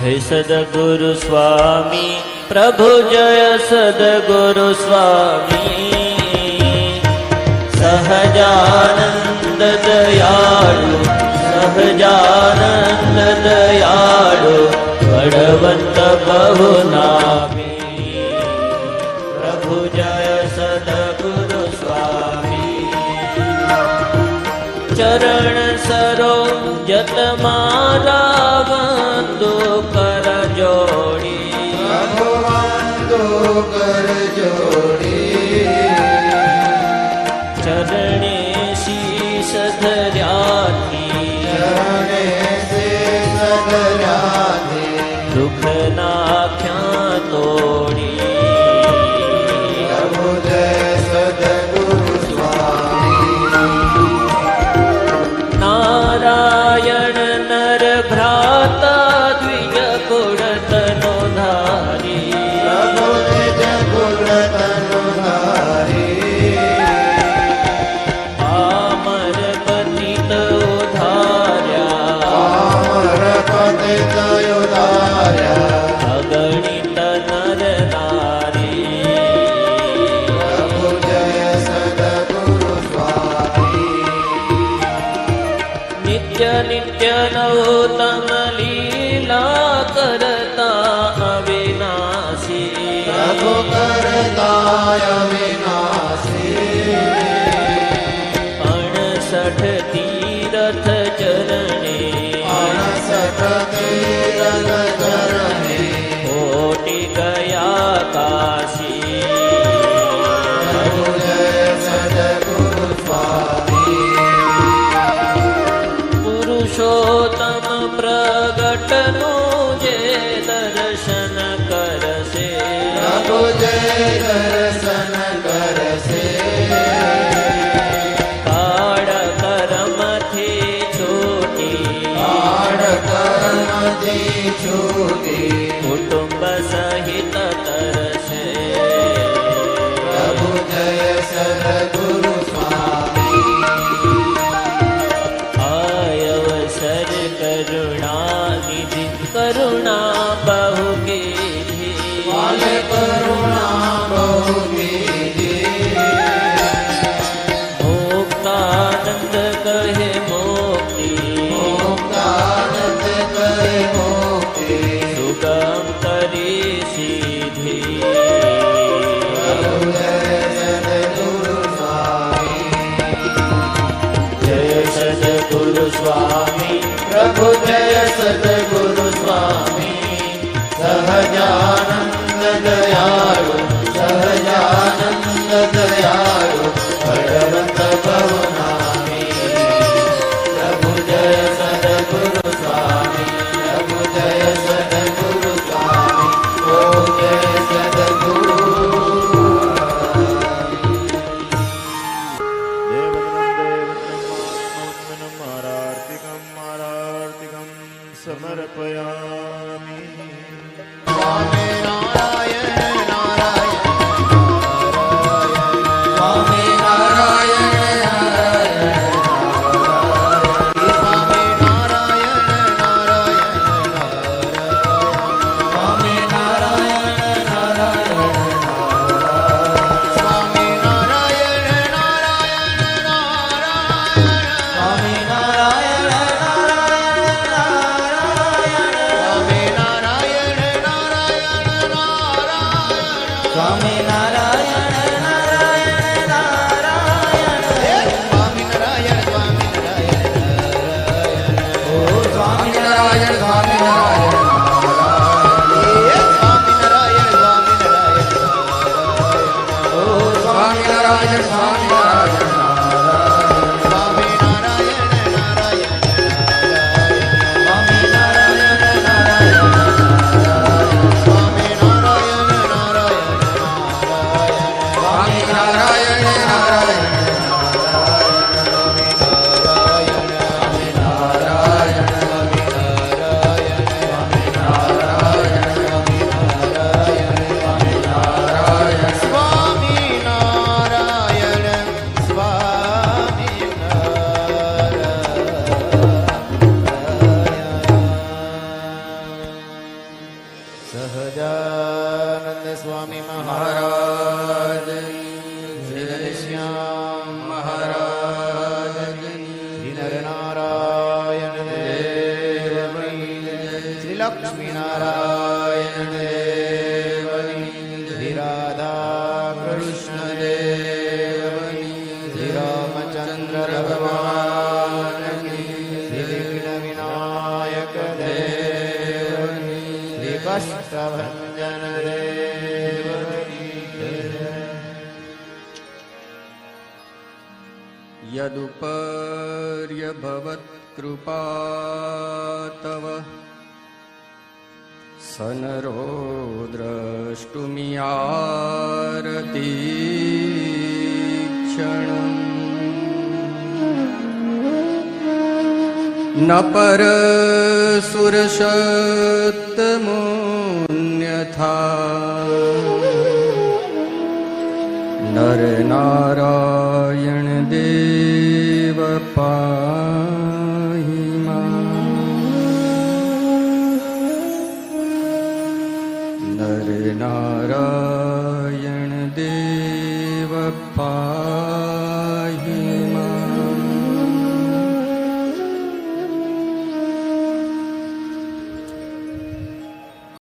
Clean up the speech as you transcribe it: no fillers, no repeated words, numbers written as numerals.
जय सद्गुरु स्वामी प्रभु जय सद्गुरु स्वामी सहजानंद दयाळु सहजानंद दयाळु बड़वंत बहुनामी प्रभु जय सद्गुरु स्वामी चरण सरोजत मारा वंदो कर जोड़ी वंदो कर जोड़ी चरणे शीश धर्याथी चरणे शीश धर्याथी दुख नाख्या तोड़ी प्रभु जय सद्गुरु स्वामी नारायण नर भ्राता द्विज कुल तनो धारी प्रभु निज कुल तनु धारी आमर पतित उधार्या अमर पतित उधार्या अगणित नर नारी प्रभु जय सद्गुरु स्वामी नित्य नित्य नवोत्तम लीला करता अविनाशी प्रभु करता अविनाशी 68 तीरथ चरणे 68 तीरथ चरणे कोटि गया काशी प्रभु जय सद्गुरु स्वामी पुरुषोत्तम प्रगटनो जे दर्शन करसे प्रभु जय दर्शन करसे काळ कर्मथी छूटी आड़ कर्मथी छूटी कुटुंब सहित तरसे प्रभु जय सद्गुरु स्वामी आयवसर करुणा निधि करुणा बहु कीधी पाल करुणा बहु कीधी मुक्तानंद कहे मोक्ति मुक्तानंद करे मुक्ति सुगम करी सीधी प्रभु जय सद्गुरु स्वामी जय सद्गुरु स्वामी प्रभु जय सद्गुरु स्वामी सहजानंद दयाळु सहजानंद दयाळु बड़वंत बहुनामी प्रभु जय सद्गुरु स्वामी प्रभु जय सद्गुरु स्वामी ओ जय सद्गुरु समर्पयामि स्वामी नारायण नारायण स्वामी नारायण नारायण स्वामी नारायण नारायण स्वामी नारायण नारायण स्वामी नारायण नारायण स्वामी नारायण नारायण स्वामी नारायण नारायण સહજાનંદ સ્વામી મહારાજ શ્રી ઘનશ્યામ મહારાજ શ્રી નરનારાયણ દેવ શ્રી લક્ષ્મી નારાયણ દેવ શ્રી રાધા કૃષ્ણ દેવ શ્રી રામચંદ્ર ભગવાન શ્રી વિઘ્ન વિનાયક દેવ શ્રી કષ્ટભંજન દેવ યદુપર્યભવત્કૃપા તવ સનરો દ્રષ્ટુમિયારતીક્ષણम् ન પરસુરસત્તમોન્યથા નરનારાયણ દેવ પાહિ નરનારાયણ દેવ પાહિ